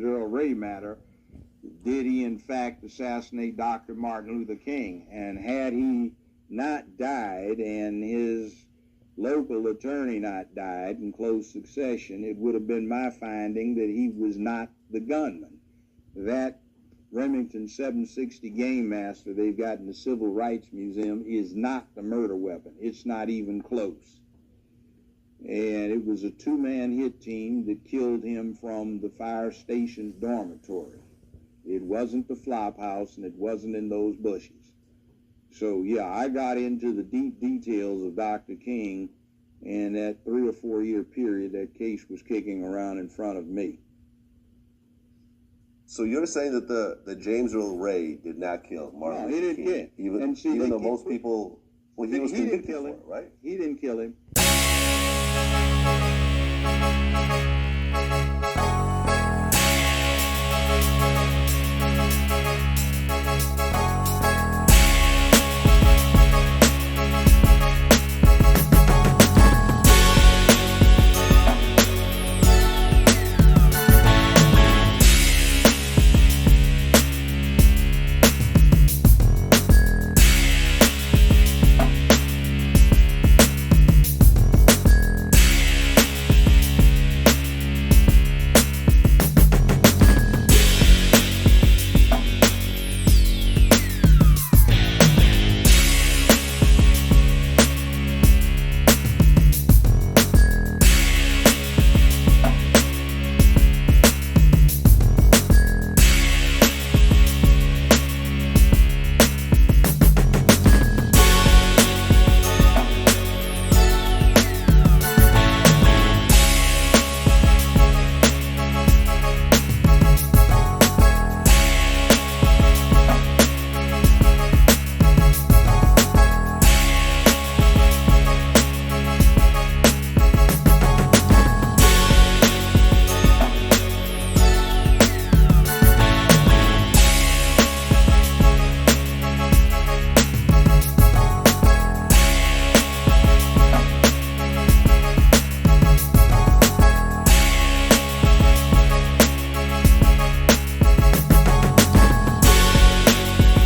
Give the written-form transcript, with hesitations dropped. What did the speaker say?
Earl Ray matter, did he in fact assassinate Dr. Martin Luther King? And had he not died and his local attorney not died in close succession, it would have been my finding that he was not the gunman. That Remington 760 Game Master they've got in the Civil Rights Museum is not the murder weapon. It's not even close. And it was a two-man hit team that killed him from the fire station dormitory. It wasn't the flop house, and it wasn't in those bushes. So, yeah, I got into the deep details of Dr. King, and that 3 or 4 year period, that case was kicking around in front of me. So you're saying that the James Earl Ray did not kill Martin Luther King? No, he didn't kill him. Even though most people, well, he was convicted for it, right? He didn't kill him.